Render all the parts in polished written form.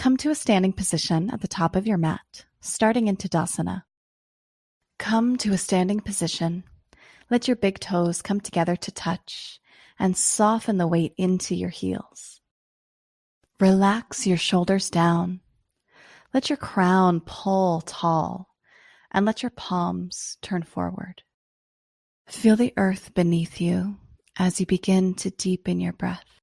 Come to a standing position at the top of your mat, starting in Tadasana. Come to a standing position. Let your big toes come together to touch and soften the weight into your heels. Relax your shoulders down. Let your crown pull tall and let your palms turn forward. Feel the earth beneath you as you begin to deepen your breath.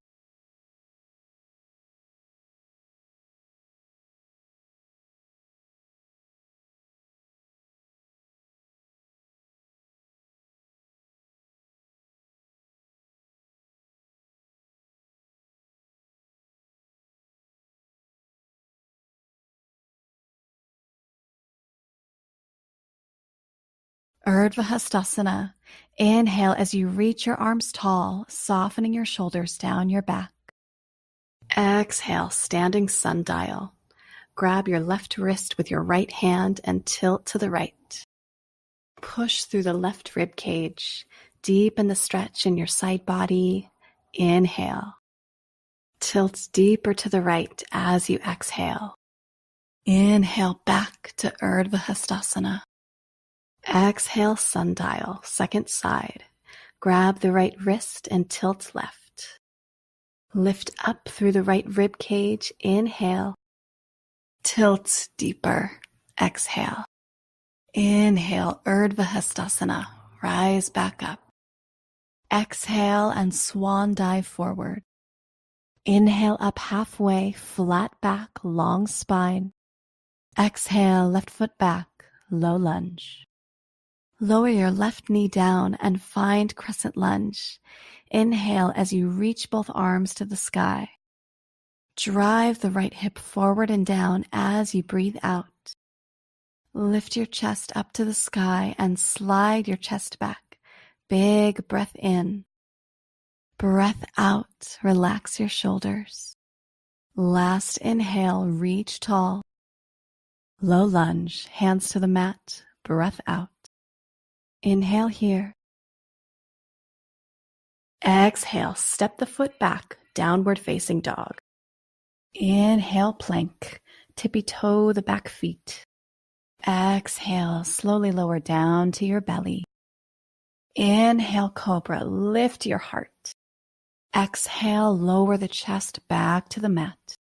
Urdhva. Inhale as you reach your arms tall, softening your shoulders down your back. Exhale, standing sundial. Grab your left wrist with your right hand and tilt to the right. Push through the left rib cage. Deepen the stretch in your side body. Inhale. Tilt deeper to the right as you exhale. Inhale back to Urdhva. Exhale, sundial, second side. Grab the right wrist and tilt left. Lift up through the right rib cage. Inhale. Tilt deeper. Exhale. Inhale, Urdhva. Rise back up. Exhale and swan dive forward. Inhale up halfway, flat back, long spine. Exhale, left foot back, low lunge. Lower your left knee down and find crescent lunge. Inhale as you reach both arms to the sky. Drive the right hip forward and down as you breathe out. Lift your chest up to the sky and slide your chest back. Big breath in. Breath out, relax your shoulders. Last inhale, reach tall. Low lunge, hands to the mat, breath out. Inhale here. Exhale, step the foot back, downward facing dog. Inhale, plank, tippy toe the back feet. Exhale, slowly lower down to your belly. Inhale, cobra, lift your heart. Exhale, lower the chest back to the mat.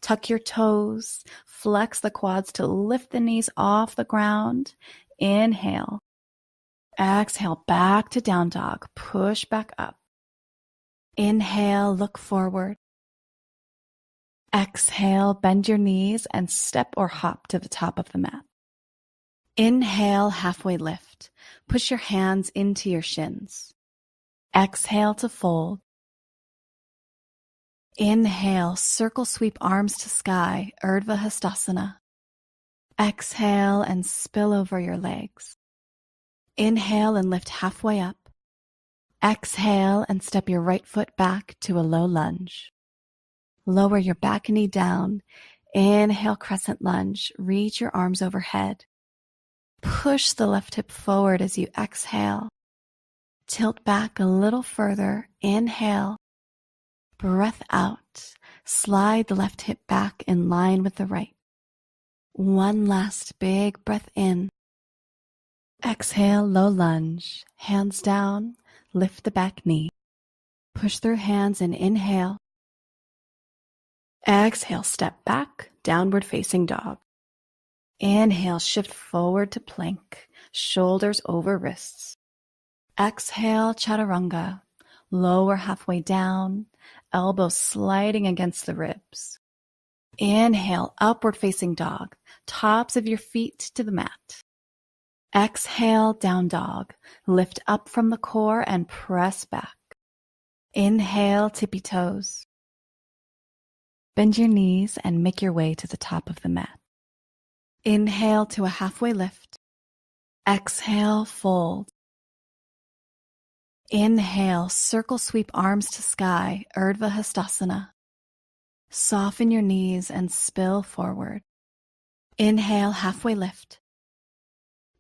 Tuck your toes, flex the quads to lift the knees off the ground. Inhale. Exhale, back to down dog, push back up. Inhale, look forward. Exhale, bend your knees and step or hop to the top of the mat. Inhale, halfway lift. Push your hands into your shins. Exhale to fold. Inhale, circle sweep arms to sky, Urdhva. Exhale and spill over your legs. Inhale and lift halfway up. Exhale and step your right foot back to a low lunge. Lower your back knee down. Inhale, crescent lunge. Reach your arms overhead. Push the left hip forward as you exhale. Tilt back a little further. Inhale. Breath out. Slide the left hip back in line with the right. One last big breath in. Exhale, low lunge. Hands down. Lift the back knee. Push through hands and inhale. Exhale, step back, downward facing dog. Inhale, shift forward to plank, shoulders over wrists. Exhale, chaturanga, lower halfway down, elbows sliding against the ribs. Inhale, upward facing dog, tops of your feet to the mat. Exhale, down dog, lift up from the core and press back. Inhale, tippy toes. Bend your knees and make your way to the top of the mat. Inhale to a halfway lift. Exhale, fold. Inhale, circle sweep arms to sky, Urdhva. Soften your knees and spill forward. Inhale, halfway lift.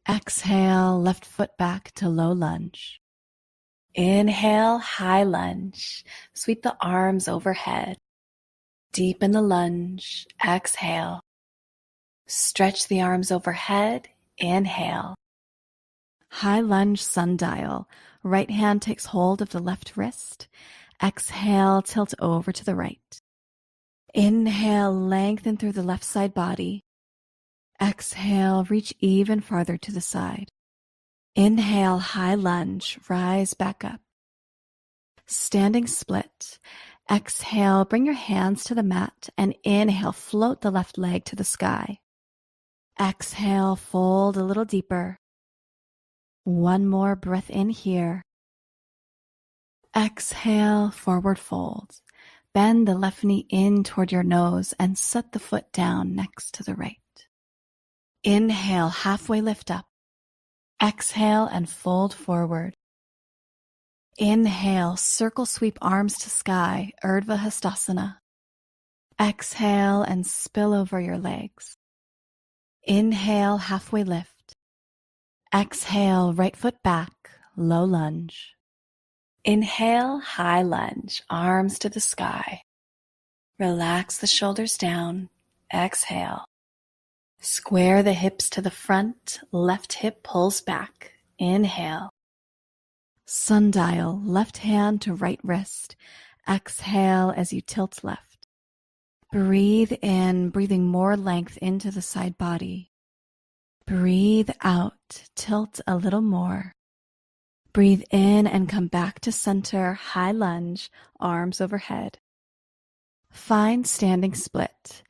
Exhale, left foot back to low lunge. Inhale, high lunge. Sweep the arms overhead. Deepen the lunge. Exhale. Stretch the arms overhead. Inhale. High lunge sundial. Right hand takes hold of the left wrist. Exhale, tilt over to the right. Inhale, lengthen through the left side body. Exhale, reach even farther to the side. Inhale, high lunge, rise back up. Standing split. Exhale, bring your hands to the mat and inhale, float the left leg to the sky. Exhale, fold a little deeper. One more breath in here. Exhale, forward fold. Bend the left knee in toward your nose and set the foot down next to the right. Inhale, halfway lift up. Exhale and fold forward. Inhale, circle sweep arms to sky, Urdhva. Exhale and spill over your legs. Inhale, halfway lift. Exhale, right foot back, low lunge. Inhale, high lunge, arms to the sky. Relax the shoulders down. Exhale. Square the hips to the front, left hip pulls back. Inhale. Sundial, left hand to right wrist. Exhale as you tilt left. Breathe in, breathing more length into the side body. Breathe out, tilt a little more. Breathe in and come back to center, high lunge, arms overhead. Find standing split.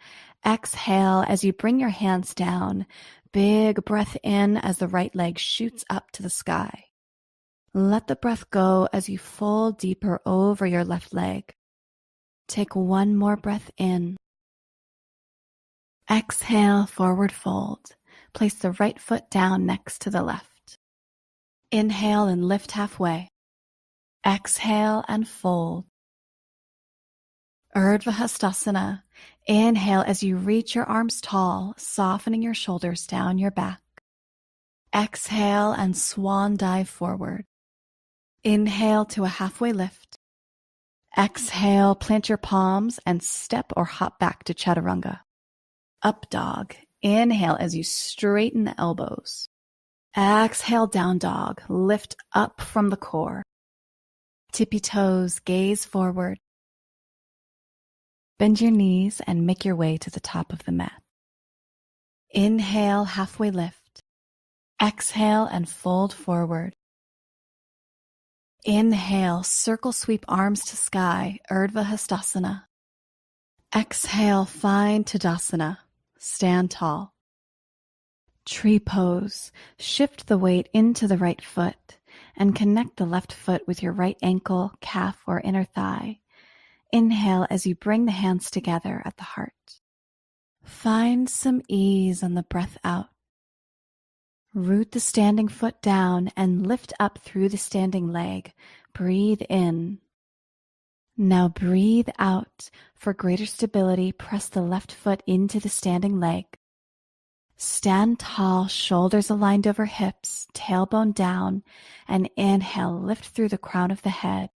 Exhale as you bring your hands down. Big breath in as the right leg shoots up to the sky. Let the breath go as you fold deeper over your left leg. Take one more breath in. Exhale, forward fold. Place the right foot down next to the left. Inhale and lift halfway. Exhale and fold. Urdhva. Inhale as you reach your arms tall, softening your shoulders down your back. Exhale and swan dive forward. Inhale to a halfway lift. Exhale, plant your palms and step or hop back to chaturanga. Up dog. Inhale as you straighten the elbows. Exhale, down dog. Lift up from the core. Tippy toes, gaze forward. Bend your knees and make your way to the top of the mat. Inhale, halfway lift. Exhale and fold forward. Inhale, circle sweep arms to sky, Urdhva. Exhale, find Tadasana. Stand tall. Tree pose. Shift the weight into the right foot and connect the left foot with your right ankle, calf, or inner thigh. Inhale as you bring the hands together at the heart. Find some ease on the breath out. Root the standing foot down and lift up through the standing leg. Breathe in. Now breathe out. For greater stability, press the left foot into the standing leg. Stand tall, shoulders aligned over hips, tailbone down, and inhale, lift through the crown of the head.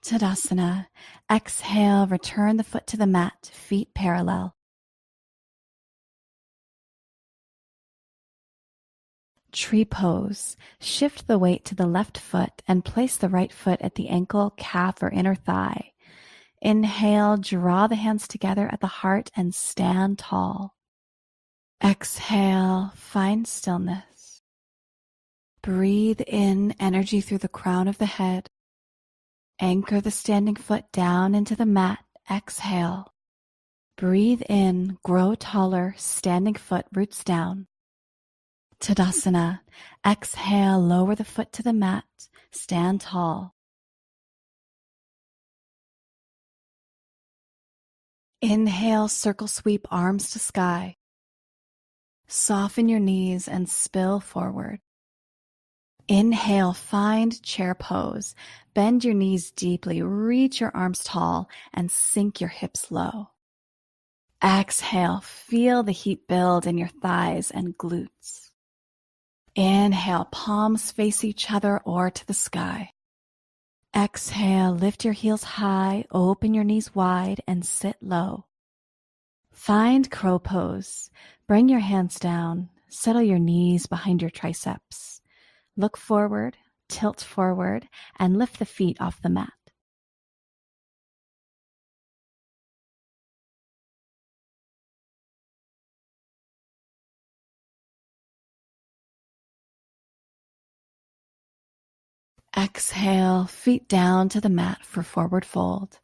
Tadasana. Exhale, return the foot to the mat, feet parallel. Tree pose. Shift the weight to the left foot and place the right foot at the ankle, calf, or inner thigh. Inhale, draw the hands together at the heart and stand tall. Exhale, find stillness. Breathe in energy through the crown of the head. Anchor the standing foot down into the mat. Exhale. Breathe in, grow taller, standing foot roots down. Tadasana. Exhale, lower the foot to the mat. Stand tall. Inhale, circle sweep arms to sky. Soften your knees and spill forward. Inhale, find chair pose. Bend your knees deeply, reach your arms tall, and sink your hips low. Exhale, feel the heat build in your thighs and glutes. Inhale, palms face each other or to the sky. Exhale, lift your heels high, open your knees wide, and sit low. Find crow pose. Bring your hands down. Settle your knees behind your triceps. Look forward, tilt forward, and lift the feet off the mat. Exhale, feet down to the mat for forward fold.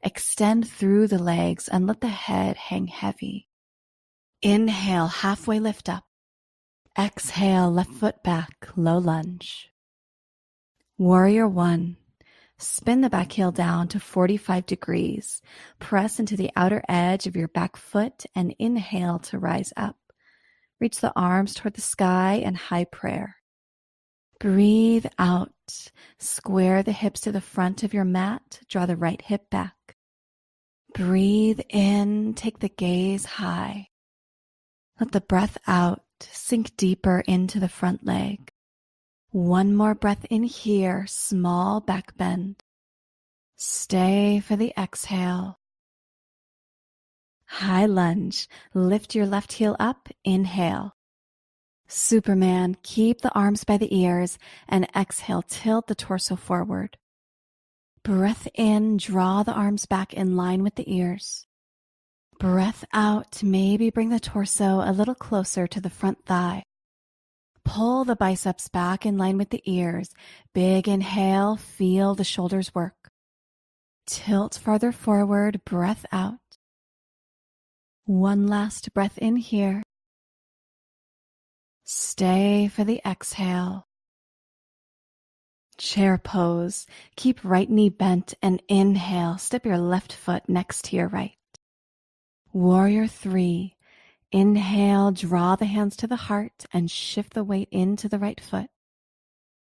Extend through the legs and let the head hang heavy. Inhale, halfway lift up. Exhale, left foot back, low lunge. Warrior One. Spin the back heel down to 45 degrees. Press into the outer edge of your back foot and inhale to rise up. Reach the arms toward the sky and high prayer. Breathe out. Square the hips to the front of your mat. Draw the right hip back. Breathe in. Take the gaze high. Let the breath out sink deeper into the front leg. One more breath in here. Small back bend. Stay for the exhale. High lunge. Lift your left heel up. Inhale. Superman, keep the arms by the ears and exhale, tilt the torso forward. Breath in, draw the arms back in line with the ears. Breath out, maybe bring the torso a little closer to the front thigh. Pull the biceps back in line with the ears. Big inhale, feel the shoulders work. Tilt farther forward, breath out. One last breath in here. Stay for the exhale. Chair pose. Keep right knee bent and inhale. Step your left foot next to your right. Warrior Three. Inhale, draw the hands to the heart and shift the weight into the right foot.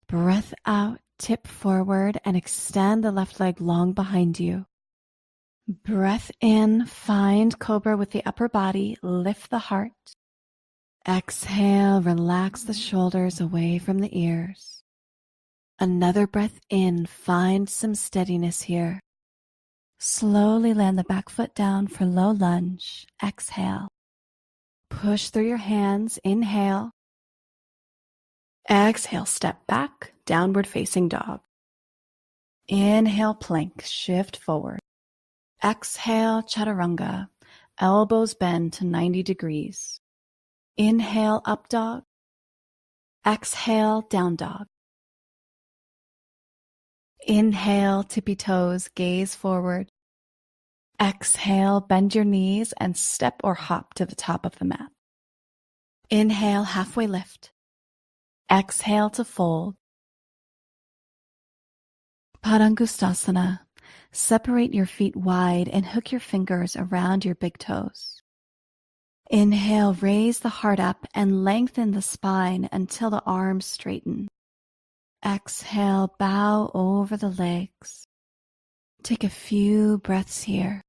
Breath out, tip forward and extend the left leg long behind you. Breath in, find cobra with the upper body, lift the heart. Exhale, relax the shoulders away from the ears. Another breath in, find some steadiness here. Slowly land the back foot down for low lunge. Exhale. Push through your hands, inhale. Exhale, step back, downward facing dog. Inhale, plank, shift forward. Exhale, chaturanga, elbows bend to 90 degrees. Inhale, up dog. Exhale, down dog. Inhale, tippy toes, gaze forward. Exhale, bend your knees and step or hop to the top of the mat. Inhale, halfway lift. Exhale to fold. Padangusthasana. Separate your feet wide and hook your fingers around your big toes. Inhale, raise the heart up and lengthen the spine until the arms straighten. Exhale, bow over the legs. Take a few breaths here.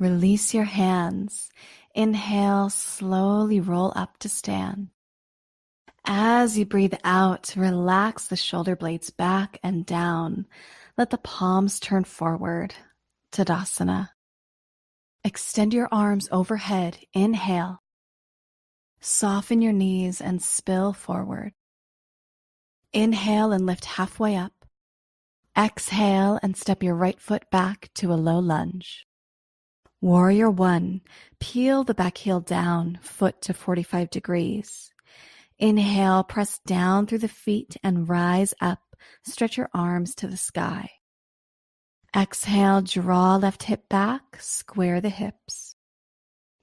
Release your hands. Inhale, slowly roll up to stand. As you breathe out, relax the shoulder blades back and down. Let the palms turn forward. Tadasana. Extend your arms overhead. Inhale. Soften your knees and spill forward. Inhale and lift halfway up. Exhale and step your right foot back to a low lunge. Warrior One. Peel the back heel down, foot to 45 degrees. Inhale, press down through the feet and rise up. Stretch your arms to the sky. Exhale, draw left hip back, square the hips.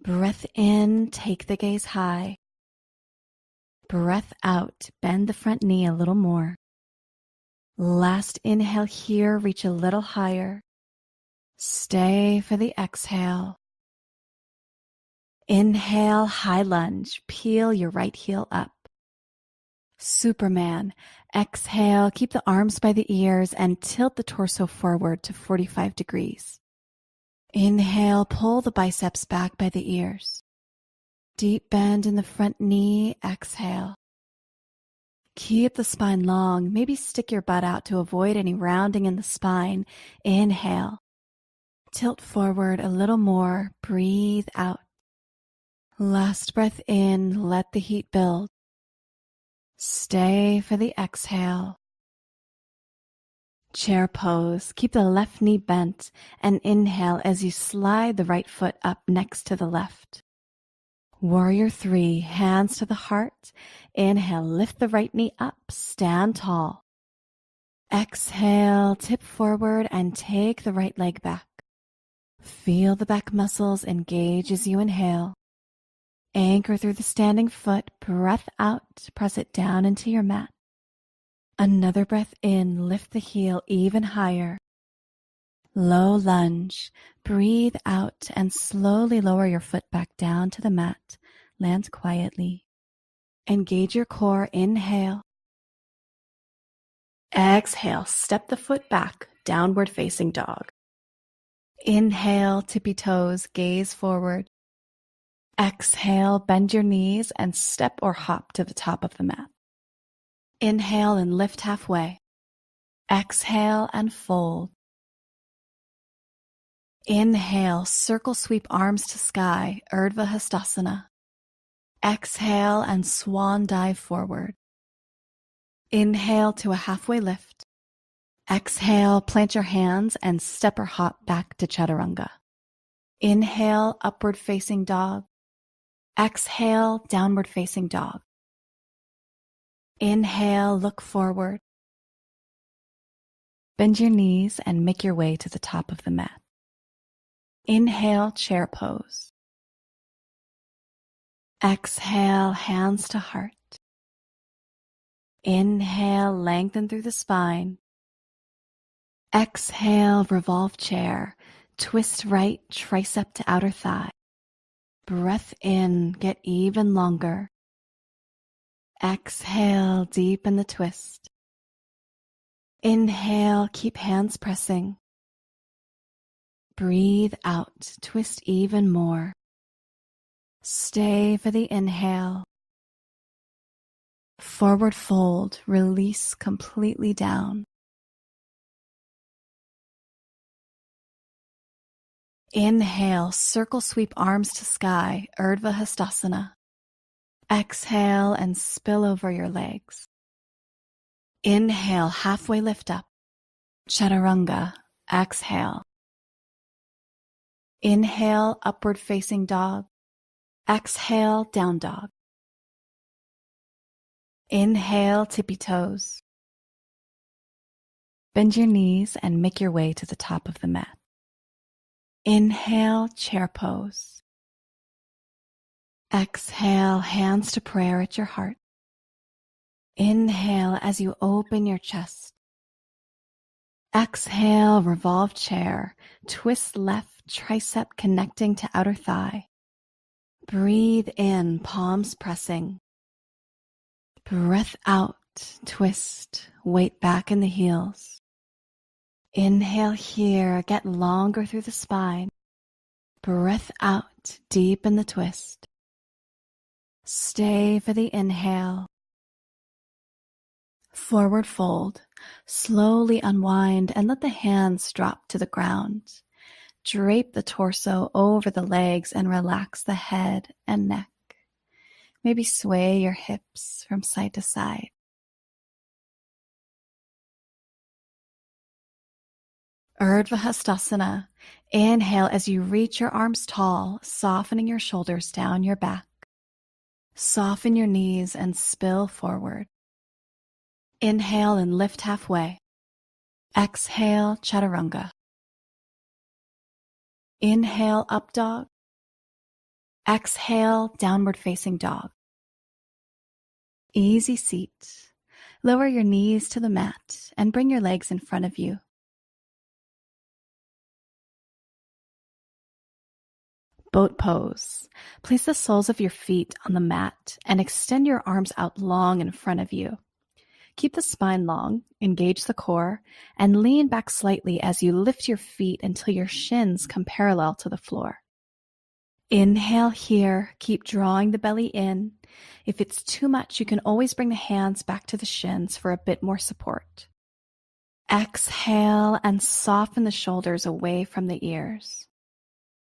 Breath in, take the gaze high. Breath out, bend the front knee a little more. Last inhale here, reach a little higher. Stay for the exhale. Inhale, high lunge. Peel your right heel up. Superman. Exhale, keep the arms by the ears and tilt the torso forward to 45 degrees. Inhale, pull the biceps back by the ears. Deep bend in the front knee. Exhale. Keep the spine long. Maybe stick your butt out to avoid any rounding in the spine. Inhale. Tilt forward a little more. Breathe out. Last breath in. Let the heat build. Stay for the exhale. Chair pose. Keep the left knee bent and inhale as you slide the right foot up next to the left. Warrior Three, hands to the heart. Inhale, lift the right knee up, stand tall. Exhale, tip forward and take the right leg back. Feel the back muscles engage as you inhale. Anchor through the standing foot, breath out, press it down into your mat. Another breath in, lift the heel even higher. Low lunge, breathe out and slowly lower your foot back down to the mat. Land quietly. Engage your core, inhale. Exhale, step the foot back, downward facing dog. Inhale, tippy toes, gaze forward. Exhale, bend your knees and step or hop to the top of the mat. Inhale and lift halfway. Exhale and fold. Inhale, circle sweep arms to sky, Urdhva. Exhale and swan dive forward. Inhale to a halfway lift. Exhale, plant your hands and step or hop back to Chaturanga. Inhale, upward facing dog. Exhale, downward facing dog. Inhale, look forward. Bend your knees and make your way to the top of the mat. Inhale, chair pose. Exhale, hands to heart. Inhale, lengthen through the spine. Exhale, revolve chair. Twist right tricep to outer thigh. Breath in, get even longer. Exhale, deepen the twist. Inhale, keep hands pressing. Breathe out, twist even more. Stay for the inhale. Forward fold, release completely down. Inhale, circle sweep arms to sky, Urdhva. Exhale and spill over your legs. Inhale, halfway lift up, Chaturanga. Exhale. Inhale, upward facing dog. Exhale, down dog. Inhale, tippy toes. Bend your knees and make your way to the top of the mat. Inhale, chair pose. Exhale, hands to prayer at your heart. Inhale as you open your chest. Exhale, revolve chair. Twist left tricep connecting to outer thigh. Breathe in, palms pressing. Breath out, twist, weight back in the heels. Inhale here, get longer through the spine. Breath out, deepen the twist. Stay for the inhale. Forward fold. Slowly unwind and let the hands drop to the ground. Drape the torso over the legs and relax the head and neck. Maybe sway your hips from side to side. Urdhva. Inhale as you reach your arms tall, softening your shoulders down your back. Soften your knees and spill forward. Inhale and lift halfway. Exhale, Chaturanga. Inhale, up dog. Exhale, downward facing dog. Easy seat. Lower your knees to the mat and bring your legs in front of you. Boat pose. Place the soles of your feet on the mat and extend your arms out long in front of you. Keep the spine long, engage the core, and lean back slightly as you lift your feet until your shins come parallel to the floor. Inhale here, keep drawing the belly in. If it's too much, you can always bring the hands back to the shins for a bit more support. Exhale and soften the shoulders away from the ears.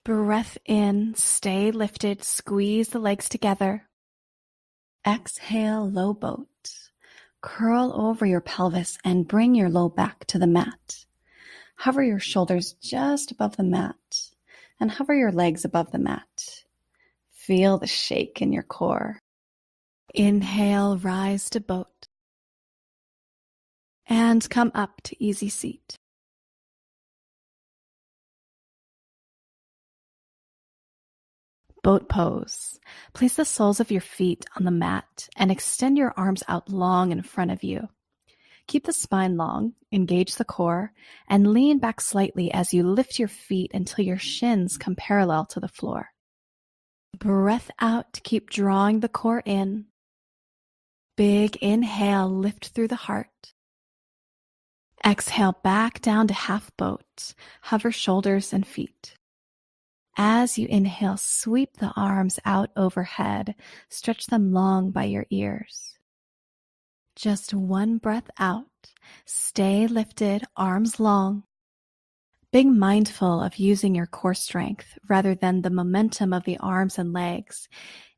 Breath in, stay lifted, squeeze the legs together. Exhale, low boat. Curl over your pelvis and bring your low back to the mat. Hover your shoulders just above the mat and hover your legs above the mat. Feel the shake in your core. Inhale, rise to boat. And come up to easy seat. Boat pose. Place the soles of your feet on the mat and extend your arms out long in front of you. Keep the spine long, engage the core, and lean back slightly as you lift your feet until your shins come parallel to the floor. Breath out, keep drawing the core in. Big inhale, lift through the heart. Exhale back down to half boat, hover shoulders and feet. As you inhale, sweep the arms out overhead, stretch them long by your ears. Just one breath out, stay lifted, arms long. Being mindful of using your core strength rather than the momentum of the arms and legs.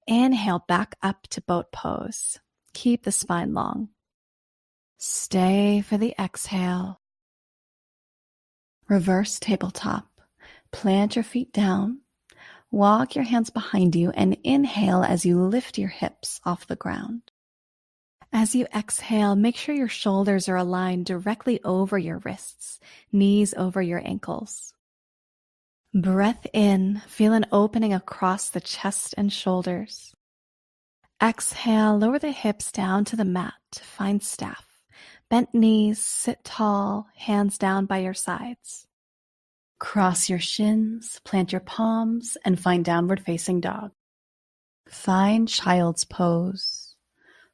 Inhale back up to boat pose. Keep the spine long. Stay for the exhale. Reverse tabletop. Plant your feet down. Walk your hands behind you and inhale as you lift your hips off the ground. As you exhale, make sure your shoulders are aligned directly over your wrists, knees over your ankles. Breath in, feel an opening across the chest and shoulders. Exhale, lower the hips down to the mat, find staff. Bent knees, sit tall, hands down by your sides. Cross your shins, plant your palms, and find downward facing dog. Find child's pose.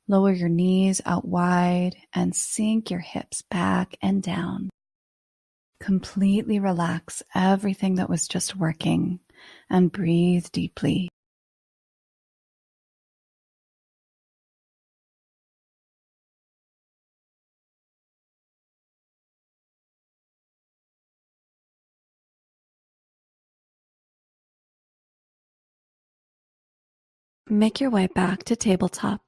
Lower your knees out wide and sink your hips back and down. Completely relax everything that was just working and breathe deeply. Make your way back to tabletop.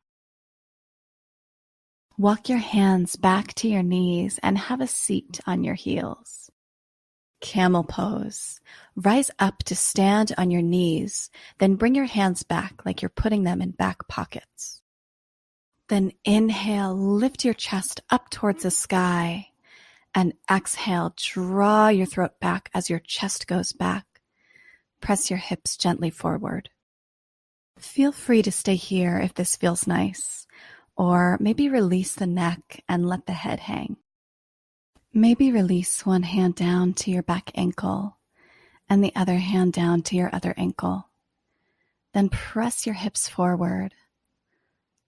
Walk your hands back to your knees and have a seat on your heels. Camel pose. Rise up to stand on your knees, then bring your hands back like you're putting them in back pockets. Then inhale, lift your chest up towards the sky, and exhale, draw your throat back as your chest goes back. Press your hips gently forward. Feel free to stay here if this feels nice, or maybe release the neck and let the head hang. Maybe release one hand down to your back ankle and the other hand down to your other ankle. Then press your hips forward.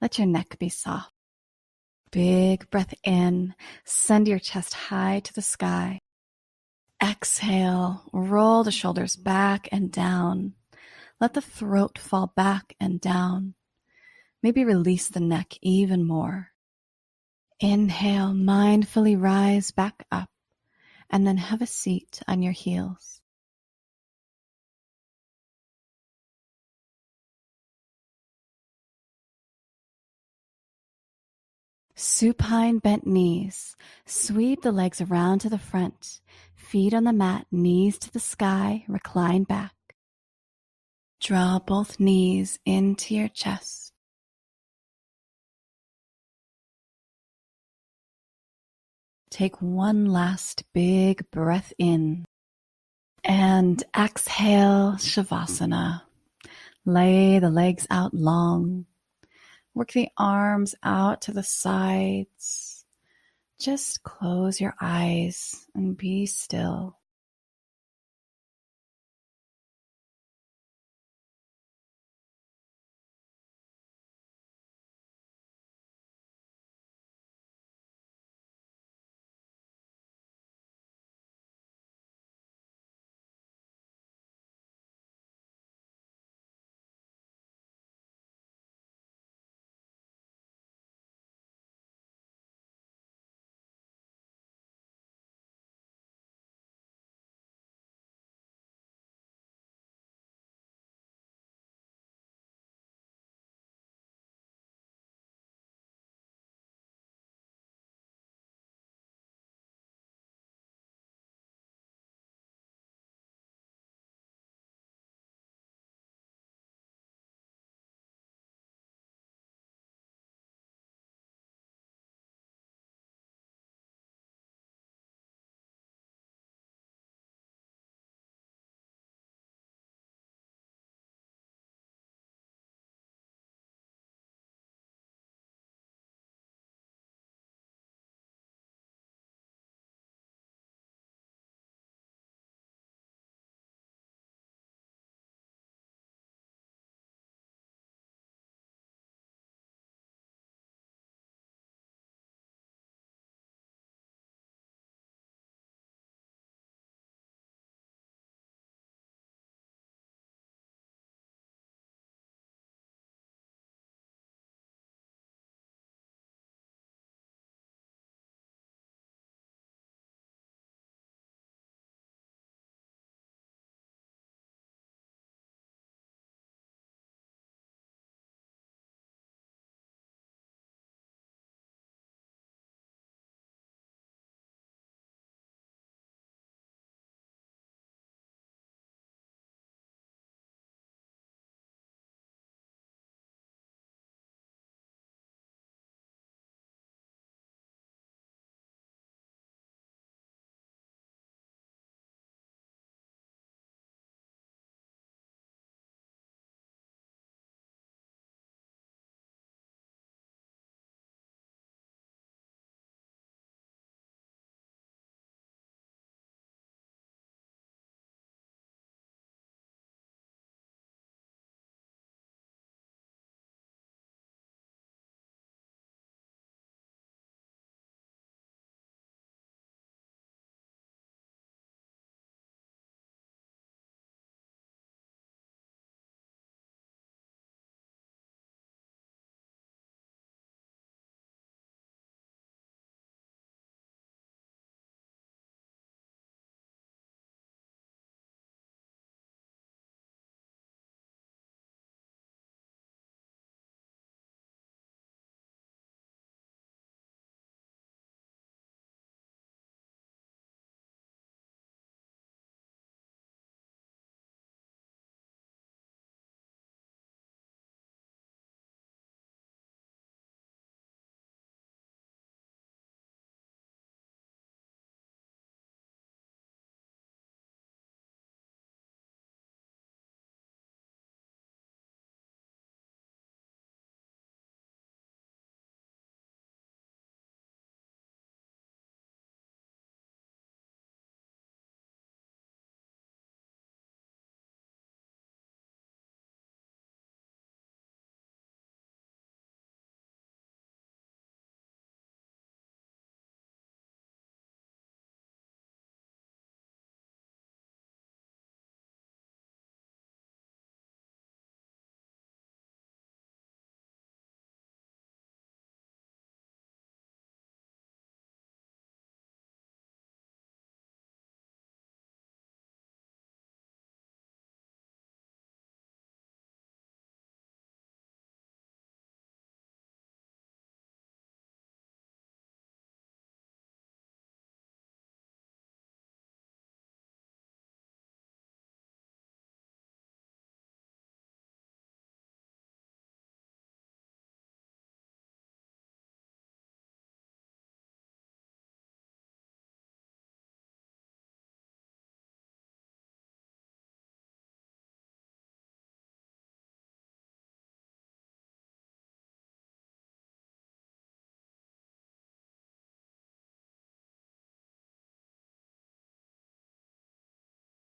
Let your neck be soft. Big breath in, send your chest high to the sky. Exhale, roll the shoulders back and down. Let the throat fall back and down. Maybe release the neck even more. Inhale, mindfully rise back up, and then have a seat on your heels. Supine bent knees. Sweep the legs around to the front. Feet on the mat, knees to the sky, recline back. Draw both knees into your chest. Take one last big breath in. And exhale, Shavasana. Lay the legs out long. Work the arms out to the sides. Just close your eyes and be still.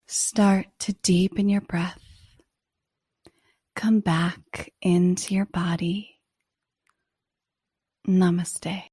Start to deepen your breath. Come back into your body. Namaste.